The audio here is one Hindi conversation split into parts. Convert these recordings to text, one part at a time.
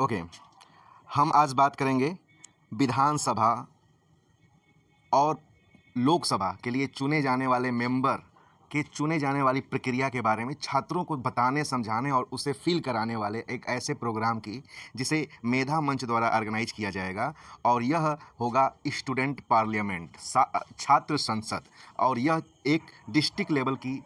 ओके, हम आज बात करेंगे विधानसभा और लोकसभा के लिए चुने जाने वाले मेंबर के चुने जाने वाली प्रक्रिया के बारे में छात्रों को बताने, समझाने और उसे फ़ील कराने वाले एक ऐसे प्रोग्राम की जिसे मेधा मंच द्वारा ऑर्गेनाइज किया जाएगा। और यह होगा स्टूडेंट पार्लियामेंट, छात्र संसद। और यह एक डिस्ट्रिक्ट लेवल की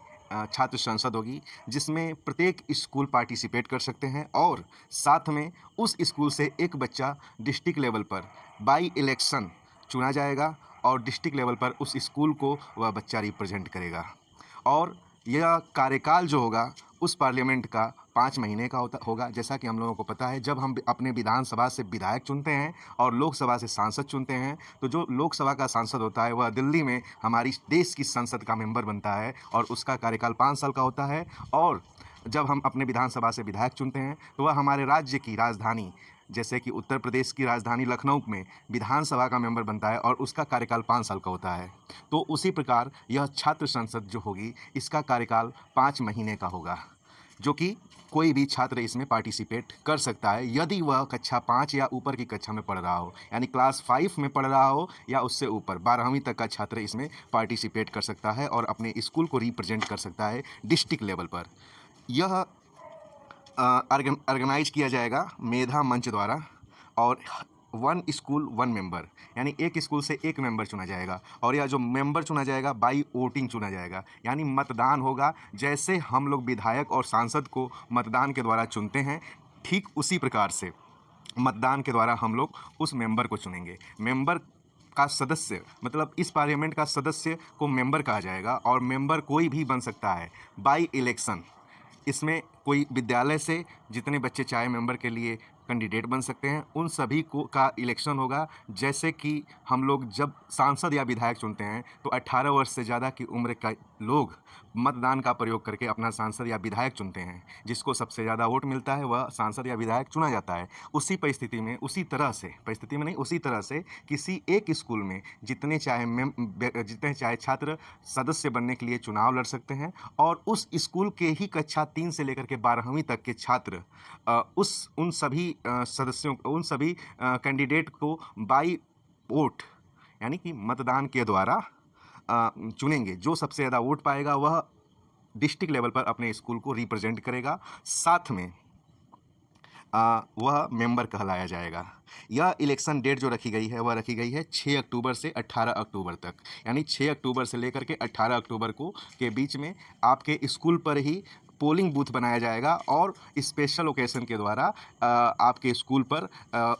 छात्र संसद होगी जिसमें प्रत्येक स्कूल पार्टिसिपेट कर सकते हैं और साथ में उस स्कूल से एक बच्चा डिस्ट्रिक्ट लेवल पर बाई इलेक्शन चुना जाएगा और डिस्ट्रिक्ट लेवल पर उस स्कूल को वह बच्चा रिप्रेजेंट करेगा। और यह कार्यकाल जो होगा उस पार्लियामेंट का 5 महीने का होगा। जैसा कि हम लोगों को पता है, जब हम अपने विधानसभा से विधायक चुनते हैं और लोकसभा से सांसद चुनते हैं, तो जो लोकसभा का सांसद होता है वह दिल्ली में हमारी देश की संसद का मेंबर बनता है और उसका कार्यकाल 5 साल का होता है। और जब हम अपने विधानसभा से विधायक चुनते हैं तो वह हमारे राज्य की राजधानी, जैसे कि उत्तर प्रदेश की राजधानी लखनऊ में विधानसभा का मेंबर बनता है और उसका कार्यकाल 5 साल का होता है। तो उसी प्रकार यह छात्र संसद जो होगी इसका कार्यकाल 5 महीने का होगा, जो कि कोई भी छात्र इसमें पार्टिसिपेट कर सकता है यदि वह कक्षा 5 या ऊपर की कक्षा में पढ़ रहा हो, यानी क्लास 5 में पढ़ रहा हो या उससे ऊपर 12वीं तक का छात्र इसमें पार्टिसिपेट कर सकता है और अपने स्कूल को रिप्रेजेंट कर सकता है डिस्ट्रिक्ट लेवल पर। यह ऑर्गेनाइज किया जाएगा मेधा मंच द्वारा और 1 स्कूल 1 मेंबर, यानी एक स्कूल से एक मेंबर चुना जाएगा। और यह जो मेंबर चुना जाएगा बाई वोटिंग चुना जाएगा, यानी मतदान होगा। जैसे हम लोग विधायक और सांसद को मतदान के द्वारा चुनते हैं, ठीक उसी प्रकार से मतदान के द्वारा हम लोग उस मेंबर को चुनेंगे। मेंबर का सदस्य मतलब इस पार्लियामेंट का सदस्य को मेंबर कहा जाएगा और मेंबर कोई भी बन सकता है बाई इलेक्शन। इसमें कोई विद्यालय से जितने बच्चे चाहे मेंबर के लिए कैंडिडेट बन सकते हैं, उन सभी को का इलेक्शन होगा। जैसे कि हम लोग जब सांसद या विधायक चुनते हैं तो 18 वर्ष से ज़्यादा की उम्र का लोग मतदान का प्रयोग करके अपना सांसद या विधायक चुनते हैं। जिसको सबसे ज़्यादा वोट मिलता है वह सांसद या विधायक चुना जाता है। उसी परिस्थिति में उसी तरह से किसी एक स्कूल में जितने चाहे छात्र सदस्य बनने के लिए चुनाव लड़ सकते हैं और उस स्कूल के ही कक्षा 3 से लेकर के 12वीं तक के छात्र उन सभी कैंडिडेट को बाई वोट, यानी कि मतदान के द्वारा चुनेंगे। जो सबसे ज़्यादा वोट पाएगा वह डिस्ट्रिक्ट लेवल पर अपने स्कूल को रिप्रेजेंट करेगा, साथ में वह मेंबर कहलाया जाएगा। यह इलेक्शन डेट जो रखी गई है वह रखी गई है 6 अक्टूबर से 18 अक्टूबर तक, यानी 6 अक्टूबर से लेकर के 18 अक्टूबर को के बीच में आपके स्कूल पर ही पोलिंग बूथ बनाया जाएगा और स्पेशल ओकेशन के द्वारा आपके स्कूल पर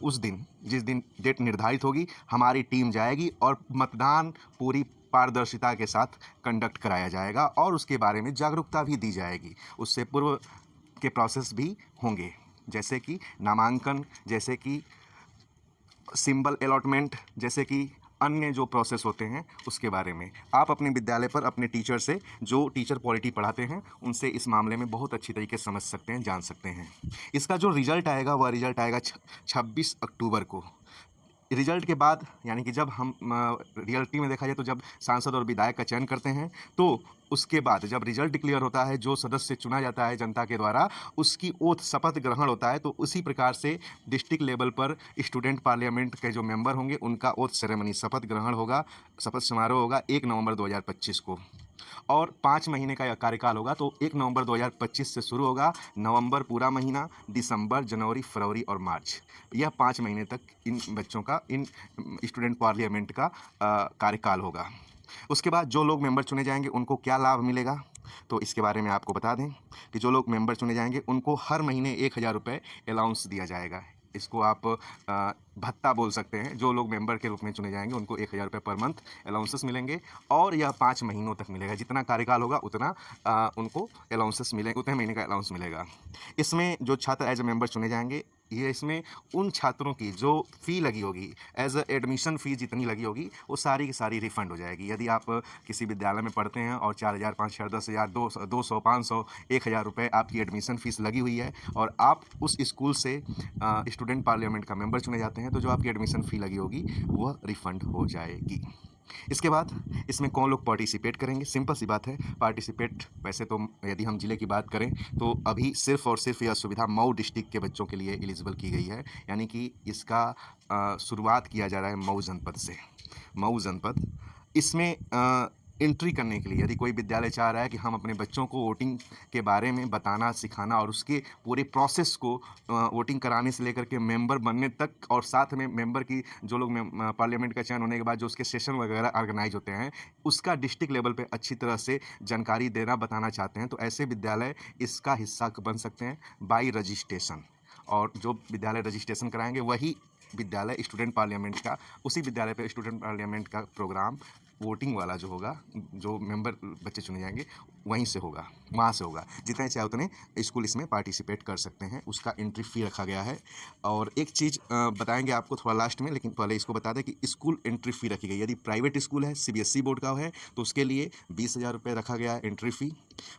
उस दिन जिस दिन डेट निर्धारित होगी हमारी टीम जाएगी और मतदान पूरी पारदर्शिता के साथ कंडक्ट कराया जाएगा और उसके बारे में जागरूकता भी दी जाएगी। उससे पूर्व के प्रोसेस भी होंगे, जैसे कि नामांकन, जैसे कि सिंबल अलॉटमेंट, जैसे कि अन्य जो प्रोसेस होते हैं उसके बारे में आप अपने विद्यालय पर अपने टीचर से, जो टीचर पॉलिटी पढ़ाते हैं, उनसे इस मामले में बहुत अच्छी तरीके से समझ सकते हैं, जान सकते हैं। इसका जो रिज़ल्ट आएगा वह रिज़ल्ट आएगा 26 अक्टूबर को। रिजल्ट के बाद, यानी कि जब हम रियलिटी में देखा जाए तो जब सांसद और विधायक का चयन करते हैं तो उसके बाद जब रिजल्ट डिक्लेयर होता है, जो सदस्य चुना जाता है जनता के द्वारा, उसकी ओथ शपथ ग्रहण होता है। तो उसी प्रकार से डिस्ट्रिक्ट लेवल पर स्टूडेंट पार्लियामेंट के जो मेंबर होंगे उनका ओथ सेरेमनी, शपथ ग्रहण होगा, शपथ समारोह होगा 1 नवंबर 2025 को। और 5 महीने का यह कार्यकाल होगा। तो 1 नवंबर 2025 से शुरू होगा, नवंबर पूरा महीना, दिसंबर, जनवरी, फरवरी और मार्च, यह 5 महीने तक इन बच्चों का, इन स्टूडेंट पार्लियामेंट का कार्यकाल होगा। उसके बाद जो लोग मेंबर चुने जाएंगे उनको क्या लाभ मिलेगा, तो इसके बारे में आपको बता दें कि जो लोग मेंबर चुने जाएंगे उनको हर महीने 1000 रुपये अलाउंस दिया जाएगा। इसको आप भत्ता बोल सकते हैं। जो लोग मेंबर के रूप में चुने जाएंगे उनको 1000 रुपये पर मंथ अलाउंसेस मिलेंगे और यह 5 महीनों तक मिलेगा। जितना कार्यकाल होगा उतना उनको अलाउंसेस मिलेंगे, उतने महीने का अलाउंस मिलेगा। इसमें जो छात्र एज ए मेंबर चुने जाएंगे, ये इसमें उन छात्रों की जो फ़ी लगी होगी, एज एडमिशन फ़ी जितनी लगी होगी वो सारी की सारी रिफ़ंड हो जाएगी। यदि आप किसी विद्यालय में पढ़ते हैं और 4000, 5000, 10,000, 200, 500, 1000 रुपये आपकी एडमिशन फ़ीस लगी हुई है और आप उस स्कूल से स्टूडेंट पार्लियामेंट का मेंबर चुने जाते हैं, तो जो आपकी एडमिशन फ़ी लगी होगी वह रिफ़ंड हो जाएगी। इसके बाद इसमें कौन लोग पार्टिसिपेट करेंगे? सिंपल सी बात है, पार्टिसिपेट वैसे तो यदि हम ज़िले की बात करें तो अभी सिर्फ़ और सिर्फ़ यह सुविधा मऊ डिस्ट्रिक्ट के बच्चों के लिए एलिजिबल की गई है, यानी कि इसका शुरुआत किया जा रहा है मऊ जनपद से। मऊ जनपद इसमें एंट्री करने के लिए यदि कोई विद्यालय चाह रहा है कि हम अपने बच्चों को वोटिंग के बारे में बताना, सिखाना और उसके पूरे प्रोसेस को वोटिंग कराने से लेकर के मेंबर बनने तक और साथ में मेंबर की जो लोग पार्लियामेंट का चयन होने के बाद जो उसके सेशन वगैरह ऑर्गेनाइज होते हैं, उसका डिस्ट्रिक्ट लेवल पे अच्छी तरह से जानकारी देना, बताना चाहते हैं, तो ऐसे विद्यालय इसका हिस्सा बन सकते हैं बाई रजिस्ट्रेशन। और जो विद्यालय रजिस्ट्रेशन कराएंगे वही विद्यालय स्टूडेंट पार्लियामेंट का, उसी विद्यालय पे स्टूडेंट पार्लियामेंट का प्रोग्राम वोटिंग वाला जो होगा, जो मेंबर बच्चे चुने जाएंगे वहीं से होगा, वहाँ से होगा। जितने चाहे उतने स्कूल इसमें पार्टिसिपेट कर सकते हैं, उसका एंट्री फ़ी रखा गया है। और एक चीज़ बताएंगे आपको थोड़ा लास्ट में, लेकिन पहले इसको बता दें कि स्कूल एंट्री फ़ी रखी गई। यदि प्राइवेट स्कूल है, सीबीएसई बोर्ड का है, तो उसके लिए 20,000 रुपये रखा गया है एंट्री फ़ी।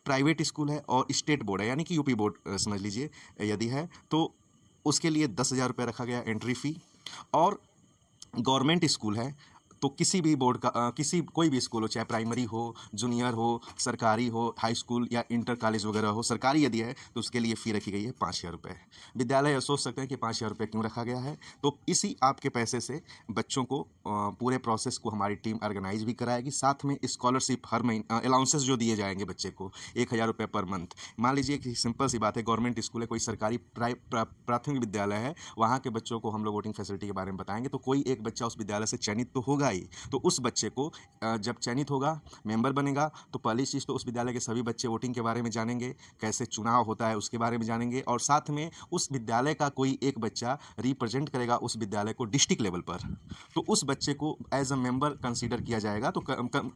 प्राइवेट स्कूल है और स्टेट बोर्ड है, यानी कि यूपी बोर्ड समझ लीजिए यदि है, तो उसके लिए 10,000 रुपये रखा गया एंट्री फ़ी। और गवर्नमेंट स्कूल है तो किसी भी बोर्ड का किसी कोई भी स्कूल हो, चाहे प्राइमरी हो, जूनियर हो, सरकारी हो, हाई स्कूल या इंटर कॉलेज वगैरह हो, सरकारी यदि है तो उसके लिए फ़ी रखी गई है 5,000 रुपये। विद्यालय यह सोच सकते हैं कि 5,000 रुपये क्यों रखा गया है, तो इसी आपके पैसे से बच्चों को पूरे प्रोसेस को हमारी टीम ऑर्गेनाइज भी कराएगी। साथ में स्कॉलरशिप हर महीने अलाउंसेस जो दिए जाएंगे बच्चे को 1,000 रुपये पर मंथ। मान लीजिए कि सिंपल सी बात है, गवर्नमेंट स्कूल है, कोई सरकारी प्राथमिक विद्यालय है, वहाँ के बच्चों को हम लोग वोटिंग फैसिलिटी के बारे में बताएंगे, तो कोई एक बच्चा उस विद्यालय से चयनित तो होगा ही। तो उस बच्चे को जब चयनित होगा, मेंबर बनेगा, तो पहली चीज़ तो उस विद्यालय के सभी बच्चे वोटिंग के बारे में जानेंगे, कैसे चुनाव होता है उसके बारे में जानेंगे, और साथ में उस विद्यालय का कोई एक बच्चा रिप्रेजेंट करेगा उस विद्यालय को डिस्ट्रिक्ट लेवल पर, तो उस बच्चे को एज अ मेंबर कंसीडर किया जाएगा। तो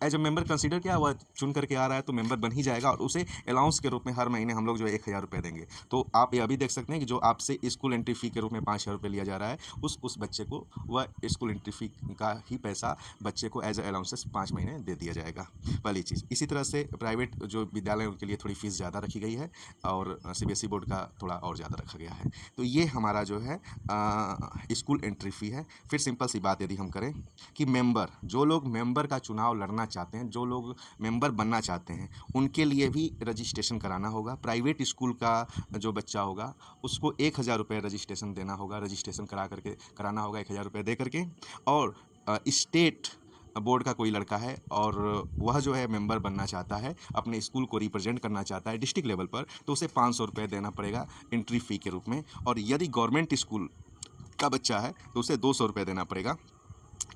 एज अ मेंबर कंसीडर किया, वह चुन करके आ रहा है तो मेंबर बन ही जाएगा, और उसे अलाउंस के रूप में हर महीने हम लोग जो है 1,000 रुपये देंगे। तो आप ये अभी देख सकते हैं कि जो आपसे स्कूल एंट्री फ़ी के रूप में 5,000 रुपये लिया जा रहा है, उस बच्चे को वह स्कूल एंट्री फ़ी का ही पैसा बच्चे को एज अलाउंसेस 5 महीने दे दिया जाएगा, पहली चीज़। इसी तरह से प्राइवेट जो विद्यालय उनके लिए थोड़ी फ़ीस ज़्यादा रखी गई है, और सीबीएसई बोर्ड का थोड़ा और ज़्यादा रखा गया है। तो ये हमारा जो है स्कूल एंट्री फ़ी है। फिर सिंपल सी बात यदि हम करें कि मेंबर, जो लोग मेंबर का चुनाव लड़ना चाहते हैं, जो लोग मेंबर बनना चाहते हैं, उनके लिए भी रजिस्ट्रेशन कराना होगा। प्राइवेट स्कूल का जो बच्चा होगा उसको 1,000 रुपये रजिस्ट्रेशन देना होगा, रजिस्ट्रेशन कराना होगा 1,000 रुपये दे करके। और स्टेट बोर्ड का कोई लड़का है और वह जो है मेंबर बनना चाहता है, अपने स्कूल को रिप्रेजेंट करना चाहता है डिस्ट्रिक्ट लेवल पर, तो उसे 500 रुपये देना पड़ेगा एंट्री फ़ी के रूप में। और यदि गवर्नमेंट स्कूल का बच्चा है तो उसे 200 रुपये देना पड़ेगा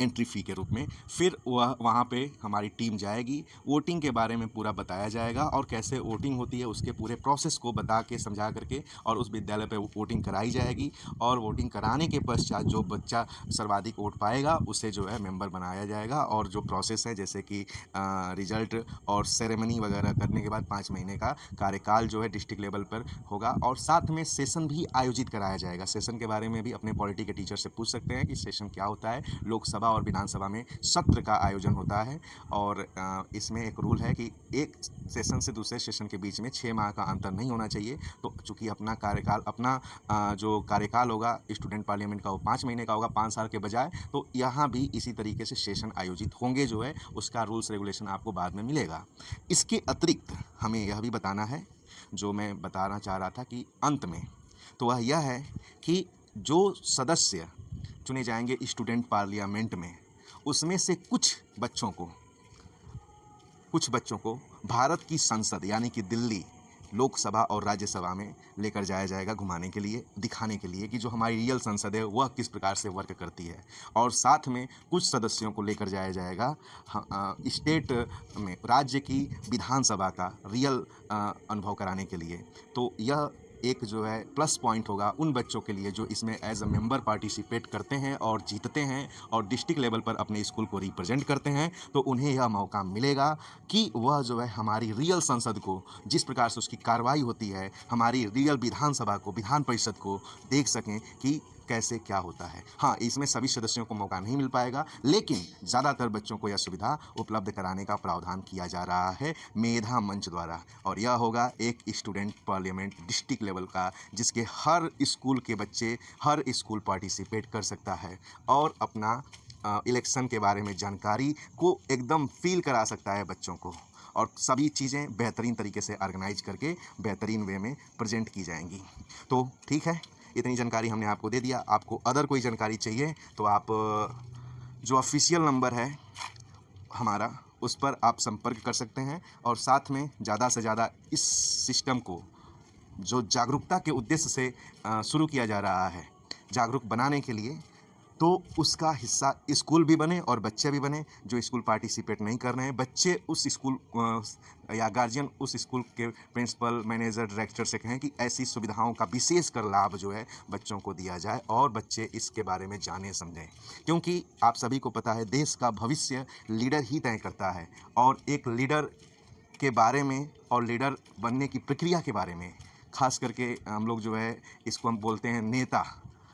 एंट्री फ़ी के रूप में। फिर वह वहाँ पे हमारी टीम जाएगी, वोटिंग के बारे में पूरा बताया जाएगा, और कैसे वोटिंग होती है उसके पूरे प्रोसेस को बता के, समझा करके, और उस विद्यालय पे वोटिंग कराई जाएगी। और वोटिंग कराने के पश्चात जो बच्चा सर्वाधिक वोट पाएगा उसे जो है मेंबर बनाया जाएगा। और जो प्रोसेस है, जैसे कि रिजल्ट और सेरेमनी वगैरह करने के बाद 5 महीने का कार्यकाल जो है डिस्ट्रिक्ट लेवल पर होगा। और साथ में सेशन भी आयोजित कराया जाएगा। सेशन के बारे में भी अपने पॉलिटी के टीचर से पूछ सकते हैं कि सेशन क्या होता है। लोकसभा और विधानसभा में सत्र का आयोजन होता है, और इसमें एक रूल है कि एक सेशन से दूसरे सेशन के बीच में 6 माह का अंतर नहीं होना चाहिए। तो चूंकि अपना जो कार्यकाल होगा स्टूडेंट पार्लियामेंट का वो 5 महीने का होगा, 5 साल के बजाय, तो यहाँ भी इसी तरीके से सेशन आयोजित होंगे। जो है उसका रूल्स रेगुलेशन आपको बाद में मिलेगा। इसके अतिरिक्त हमें यह भी बताना है, जो मैं बताना चाह रहा था कि अंत में, तो वह यह है कि जो सदस्य चुने जाएंगे स्टूडेंट पार्लियामेंट में, उसमें से कुछ बच्चों को भारत की संसद यानी कि दिल्ली लोकसभा और राज्यसभा में लेकर जाया जाएगा, घुमाने के लिए, दिखाने के लिए कि जो हमारी रियल संसद है वह किस प्रकार से वर्क करती है। और साथ में कुछ सदस्यों को लेकर जाया जाएगा स्टेट में, राज्य की विधानसभा का रियल अनुभव कराने के लिए। तो यह एक जो है प्लस पॉइंट होगा उन बच्चों के लिए जो इसमें एज अ मेंबर पार्टिसिपेट करते हैं और जीतते हैं और डिस्ट्रिक्ट लेवल पर अपने स्कूल को रिप्रेजेंट करते हैं। तो उन्हें यह मौका मिलेगा कि वह जो है हमारी रियल संसद को, जिस प्रकार से उसकी कार्रवाई होती है, हमारी रियल विधानसभा को, विधान परिषद को देख सकें कि कैसे क्या होता है। हाँ, इसमें सभी सदस्यों को मौका नहीं मिल पाएगा, लेकिन ज़्यादातर बच्चों को यह सुविधा उपलब्ध कराने का प्रावधान किया जा रहा है मेधा मंच द्वारा। और यह होगा एक स्टूडेंट पार्लियामेंट डिस्ट्रिक्ट लेवल का, जिसके हर स्कूल के बच्चे, हर स्कूल पार्टिसिपेट कर सकता है और अपना इलेक्शन के बारे में जानकारी को एकदम फ़ील करा सकता है बच्चों को, और सभी चीज़ें बेहतरीन तरीके से ऑर्गेनाइज करके बेहतरीन वे में प्रेजेंट की जाएंगी। तो ठीक है, इतनी जानकारी हमने आपको दे दिया। आपको अदर कोई जानकारी चाहिए तो आप जो ऑफिशियल नंबर है हमारा, उस पर आप संपर्क कर सकते हैं। और साथ में ज़्यादा से ज़्यादा इस सिस्टम को जो जागरूकता के उद्देश्य से शुरू किया जा रहा है, जागरूक बनाने के लिए, तो उसका हिस्सा स्कूल भी बने और बच्चे भी बने। जो स्कूल पार्टिसिपेट नहीं कर रहे हैं, बच्चे उस स्कूल या गार्जियन उस स्कूल के प्रिंसिपल, मैनेजर, डायरेक्टर से कहें कि ऐसी सुविधाओं का विशेष कर लाभ जो है बच्चों को दिया जाए और बच्चे इसके बारे में जाने समझें। क्योंकि आप सभी को पता है, देश का भविष्य लीडर ही तय करता है। और एक लीडर के बारे में और लीडर बनने की प्रक्रिया के बारे में खास करके हम लोग जो है इसको हम बोलते हैं नेता,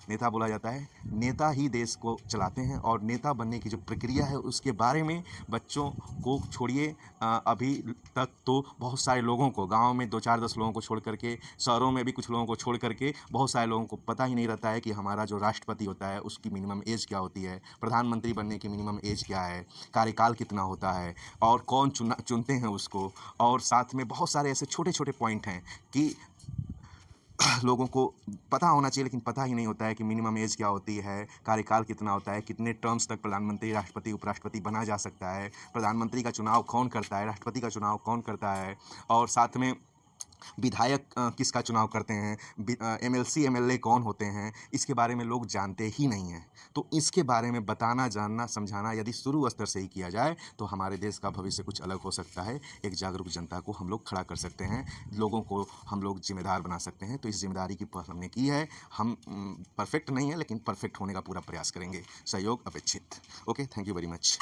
नेता बोला जाता है। नेता ही देश को चलाते हैं, और नेता बनने की जो प्रक्रिया है उसके बारे में बच्चों को छोड़िए, अभी तक तो बहुत सारे लोगों को, गांव में 2-4-10 लोगों को छोड़ करके, शहरों में भी कुछ लोगों को छोड़ करके बहुत सारे लोगों को पता ही नहीं रहता है कि हमारा जो राष्ट्रपति होता है उसकी मिनिमम एज क्या होती है, प्रधानमंत्री बनने की मिनिमम एज क्या है, कार्यकाल कितना होता है, और कौन चुनते हैं उसको। और साथ में बहुत सारे ऐसे छोटे छोटे पॉइंट हैं कि लोगों को पता होना चाहिए, लेकिन पता ही नहीं होता है कि मिनिमम एज क्या होती है, कार्यकाल कितना होता है, कितने टर्म्स तक प्रधानमंत्री, राष्ट्रपति, उपराष्ट्रपति बना जा सकता है, प्रधानमंत्री का चुनाव कौन करता है, राष्ट्रपति का चुनाव कौन करता है, और साथ में विधायक किसका चुनाव करते हैं, एमएलसी एमएलए कौन होते हैं, इसके बारे में लोग जानते ही नहीं हैं। तो इसके बारे में बताना, जानना, समझाना यदि शुरू स्तर से ही किया जाए तो हमारे देश का भविष्य कुछ अलग हो सकता है। एक जागरूक जनता को हम लोग खड़ा कर सकते हैं, लोगों को हम लोग जिम्मेदार बना सकते हैं। तो इस जिम्मेदारी की पहल हमने की है। हम परफेक्ट नहीं है, लेकिन परफेक्ट होने का पूरा प्रयास करेंगे। सहयोग अपेक्षित। Okay, thank you very much.